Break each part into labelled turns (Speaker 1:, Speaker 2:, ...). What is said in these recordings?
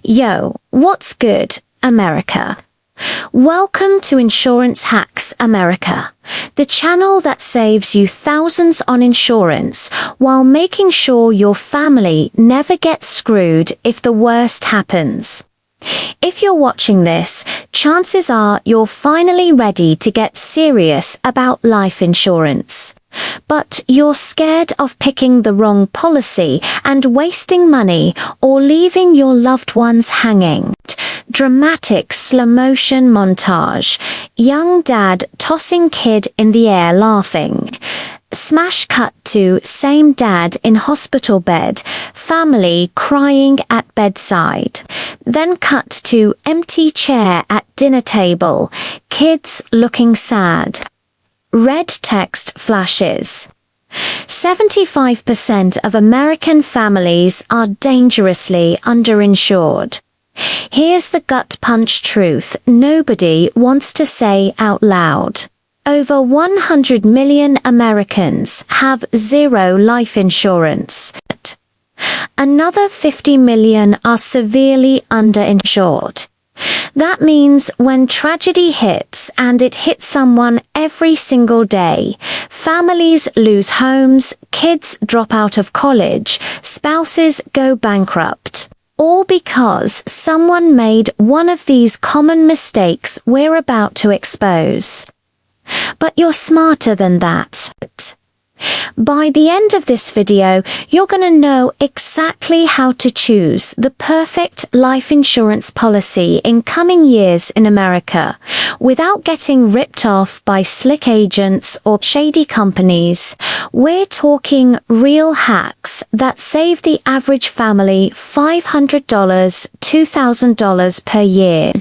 Speaker 1: Yo, what's good, America? Welcome to Insurance Hacks America, the channel that saves you thousands on insurance while making sure your family never gets screwed if the worst happens. If you're watching this, chances are you're finally ready to get serious about life insurance. But you're scared of picking the wrong policy and wasting money or leaving your loved ones hanging. Dramatic slow-motion montage. Young dad tossing kid in the air laughing. Smash cut to same dad in hospital bed, family crying at bedside. Then cut to empty chair at dinner table, kids looking sad. Red text flashes. 75% of American families are dangerously underinsured. Here's the gut punch truth nobody wants to say out loud. Over 100 million Americans have zero life insurance. Another 50 million are severely underinsured. That means when tragedy hits, and it hits someone every single day, families lose homes, kids drop out of college, spouses go bankrupt. All because someone made one of these common mistakes we're about to expose. But you're smarter than that. By the end of this video, you're going to know exactly how to choose the perfect life insurance policy in coming years in America without getting ripped off by slick agents or shady companies. We're talking real hacks that save the average family $500, $2,000 per year.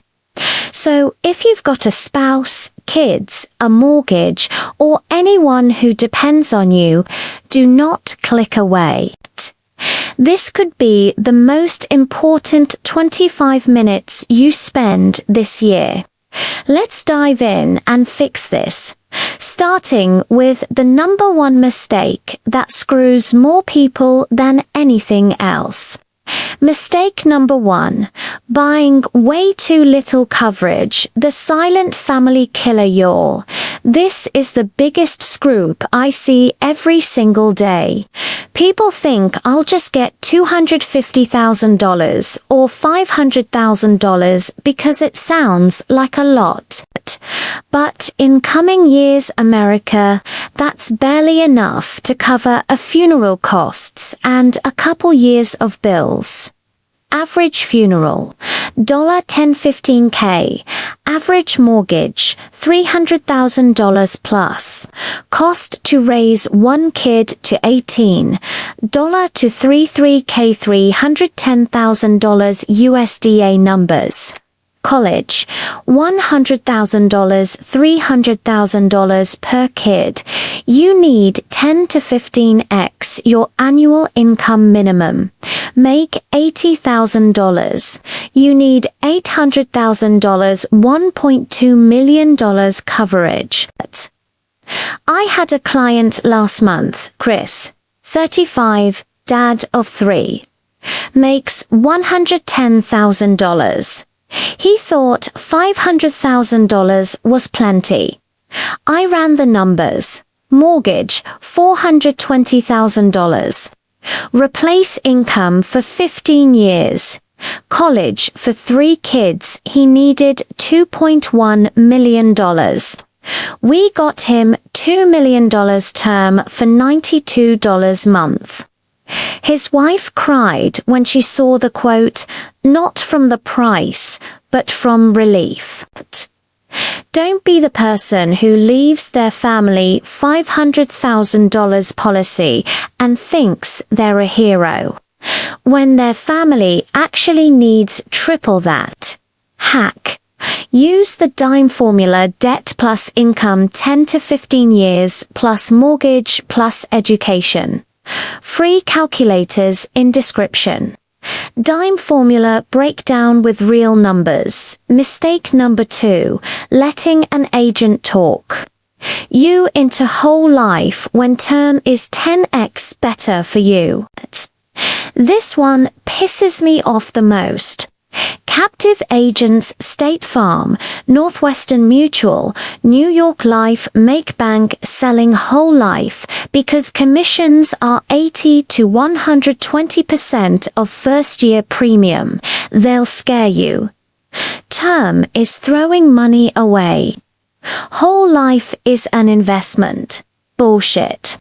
Speaker 1: So if you've got a spouse, kids, a mortgage, or anyone who depends on you, do not click away. This could be the most important 25 minutes you spend this year. Let's dive in and fix this, starting with the number one mistake that screws more people than anything else. Mistake number one, buying way too little coverage, the silent family killer y'all. This is the biggest screw-up I see every single day. People think I'll just get $250,000 or $500,000 because it sounds like a lot. But in coming years, America, that's barely enough to cover a funeral costs and a couple years of bills. Average funeral, $10-15K. Average mortgage, $300,000 plus. Cost to raise one kid to 18, $2-3K, $310,000 USDA numbers. College, $100,000, $300,000 per kid. You need 10 to 15x your annual income minimum. Make $80,000. You need $800,000, $1.2 million coverage. I had a client last month, Chris, 35, dad of 3. Makes $110,000. He thought $500,000 was plenty. I ran the numbers. Mortgage, $420,000. Replace income for 15 years. College for 3 kids, he needed $2.1 million. We got him $2 million term for $92 a month. His wife cried when she saw the quote, not from the price, but from relief. Don't be the person who leaves their family $500,000 policy and thinks they're a hero, when their family actually needs triple that. Hack. Use the DIME formula: debt plus income 10 to 15 years plus mortgage plus education. Free calculators in description. DIME formula breakdown with real numbers. Mistake number 2, letting an agent talk you into whole life when term is 10x better for you. This one pisses me off the most. Captive agents State Farm, Northwestern Mutual, New York Life make bank selling whole life because commissions are 80 to 120% of first-year premium. They'll scare you. Term is throwing money away. Whole life is an investment. Bullshit.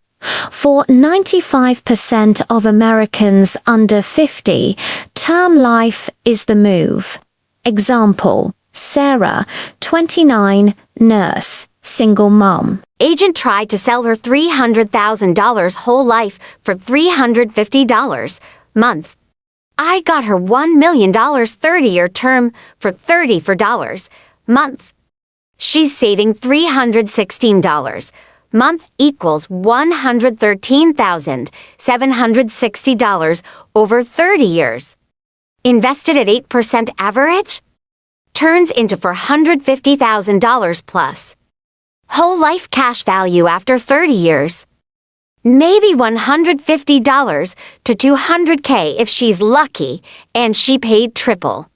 Speaker 1: For 95% of Americans under 50, term life is the move. Example, Sarah, 29, nurse, single mom.
Speaker 2: Agent tried to sell her $300,000 whole life for $350 month. I got her $1 million 30-year term for $30 month. She's saving $316 month equals $113,760 over 30 years. Invested at 8% average? Turns into $450,000 plus. Whole life cash value after 30 years. Maybe $150 to $200K if she's lucky and she paid triple.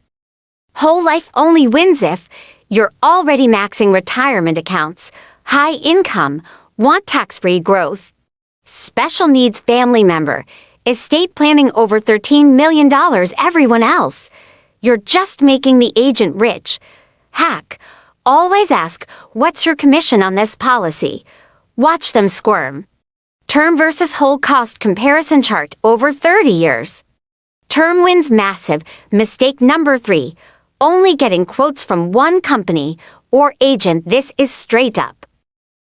Speaker 2: Whole life only wins if you're already maxing retirement accounts, high income, want tax-free growth. Special needs family member, estate planning over $13 million, everyone else. You're just making the agent rich. Hack. Always ask, what's your commission on this policy? Watch them squirm. Term versus whole cost comparison chart over 30 years. Term wins massive. Mistake number 3. Only getting quotes from one company or agent. This is straight up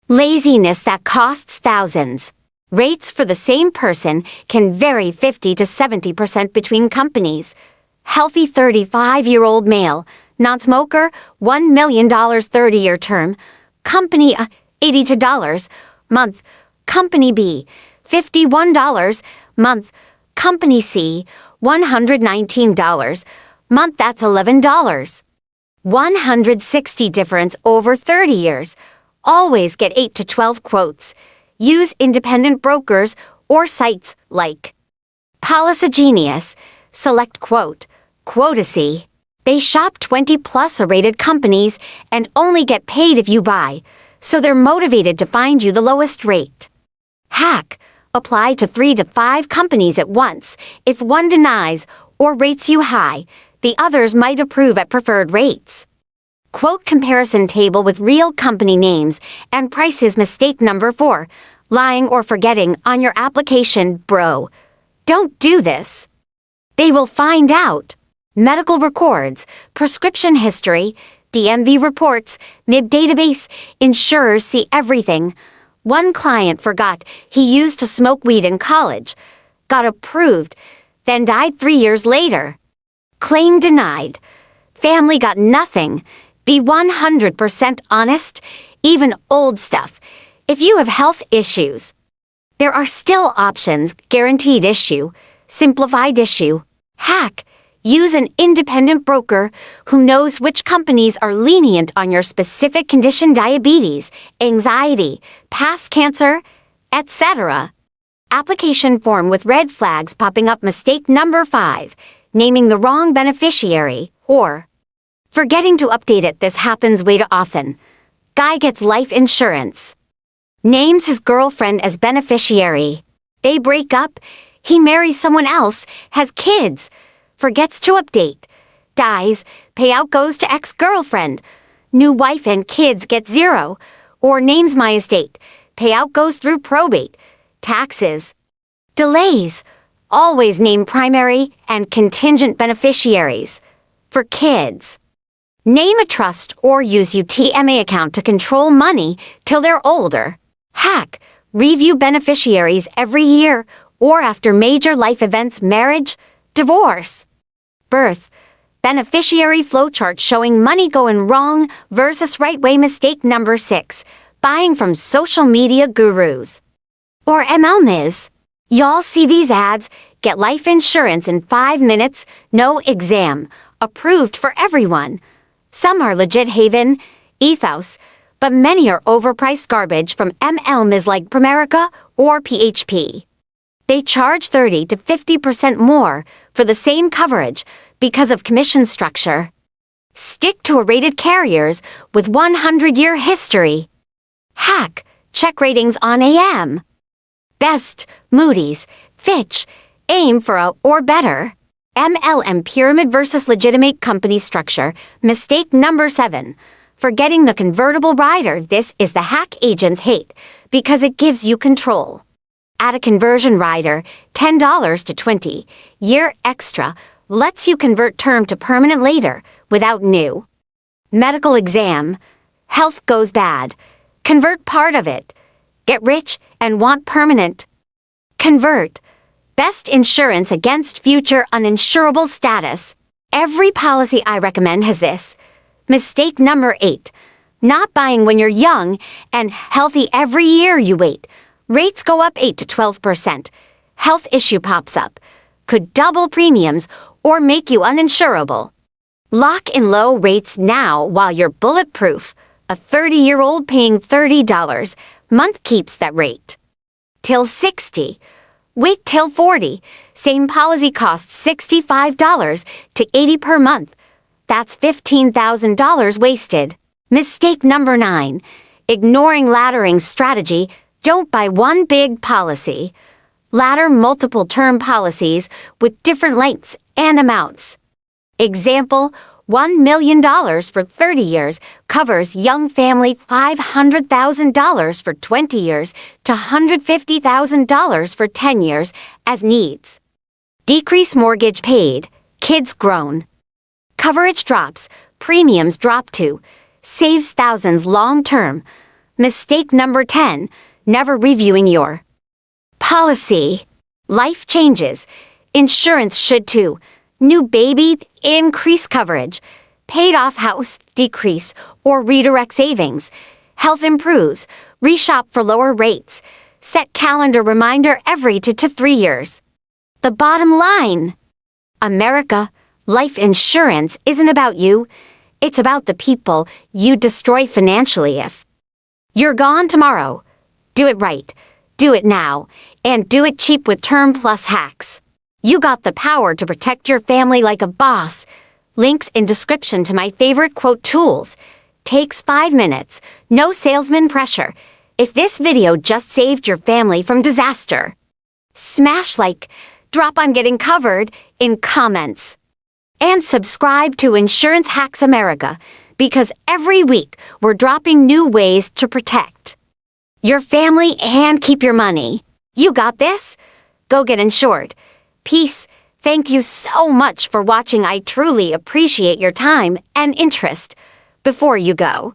Speaker 2: laziness that costs thousands. Rates for the same person can vary 50 to 70% between companies. Healthy 35-year-old male, non-smoker, $1 million 30-year term. Company $82 month. Company B, $51 month. Company C, $119 month. That's $11. 160 difference over 30 years. Always get 8 to 12 quotes. Use independent brokers or sites like Policygenius, Select Quote, Quotacy. They shop 20+ rated companies and only get paid if you buy, so they're motivated to find you the lowest rate. Hack. Apply to 3 to 5 companies at once. If one denies or rates you high, the others might approve at preferred rates. Quote comparison table with real company names and prices. Mistake number 4. Lying or forgetting on your application, bro. Don't do this. They will find out. Medical records, prescription history, DMV reports, MIB database, insurers see everything. One client forgot he used to smoke weed in college, got approved, then died 3 years later. Claim denied. Family got nothing. Be 100% honest, even old stuff. If you have health issues, there are still options. Guaranteed issue, simplified issue. Hack. Use an independent broker who knows which companies are lenient on your specific condition: diabetes, anxiety, past cancer, etc. Application form with red flags popping up. Mistake number 5. Naming the wrong beneficiary or forgetting to update it. This happens way too often. Guy gets life insurance. Names his girlfriend as beneficiary. They break up. He marries someone else, has kids. Forgets to update. Dies. Payout goes to ex-girlfriend. New wife and kids get 0. Or names my estate. Payout goes through probate. Taxes. Delays. Always name primary and contingent beneficiaries. For kids. Name a trust or use UTMA account to control money till they're older. Hack. Review beneficiaries every year or after major life events: marriage, divorce, birth. Beneficiary flowchart showing money going wrong versus right way. Mistake number 6. Buying from social media gurus or MLMs. Y'all see these ads? Get life insurance in 5 minutes, no exam, approved for everyone. Some are legit. Haven, Ethos, but many are overpriced garbage from MLMs like Primerica or PHP. They charge 30 to 50% more for the same coverage because of commission structure. Stick to rated carriers with 100-year history. Hack, check ratings on AM. Best, Moody's, Fitch, aim for a or better. MLM pyramid versus legitimate company structure. Mistake number 7. Forgetting the convertible rider. This is the hack agents hate because it gives you control. Add a conversion rider, $10 to 20-year extra, lets you convert term to permanent later without new. Medical exam. Health goes bad. Convert part of it. Get rich and want permanent. Convert. Best insurance against future uninsurable status. Every policy I recommend has this. Mistake number 8. Not buying when you're young and healthy every year you wait. Rates go up 8 to 12%. Health issue pops up. Could double premiums or make you uninsurable. Lock in low rates now while you're bulletproof. A 30-year-old paying $30 month keeps that rate. Till 60. Wait till 40. Same policy costs $65 to $80 per month. That's $15,000 wasted. Mistake number 9. Ignoring laddering strategy. Don't buy one big policy. Ladder multiple term policies with different lengths and amounts. Example, $1 million for 30 years covers young family $500,000 for 20 years to $150,000 for 10 years as needs. Decrease mortgage paid, kids grown. Coverage drops, premiums drop too. Saves thousands long term. Mistake number 10, never reviewing your policy. Life changes. Insurance should too. New baby, increase coverage. Paid off house, decrease or redirect savings. Health improves. Reshop for lower rates. Set calendar reminder every 2 to 3 years. The bottom line. America, life insurance isn't about you. It's about the people you destroy financially if you're gone tomorrow. Do it right. Do it now. And do it cheap with Term Plus hacks. You got the power to protect your family like a boss. Links in description to my favorite quote tools. Takes 5 minutes. No salesman pressure. If this video just saved your family from disaster, smash like, drop I'm getting covered in comments. And subscribe to Insurance Hacks America because every week we're dropping new ways to protect your family and keep your money. You got this? Go get insured. Peace. Thank you so much for watching. I truly appreciate your time and interest. Before you go,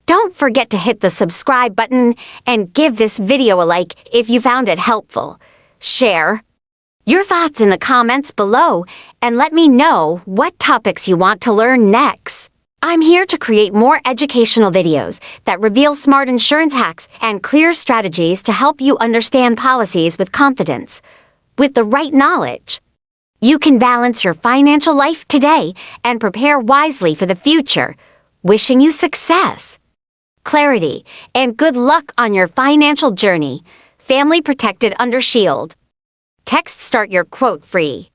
Speaker 2: don't forget to hit the subscribe button and give this video a like if you found it helpful. Share your thoughts in the comments below and let me know what topics you want to learn next. I'm here to create more educational videos that reveal smart insurance hacks and clear strategies to help you understand policies with confidence. With the right knowledge, you can balance your financial life today and prepare wisely for the future. Wishing you success, clarity, and good luck on your financial journey. Family protected under Shield. Text start your quote free.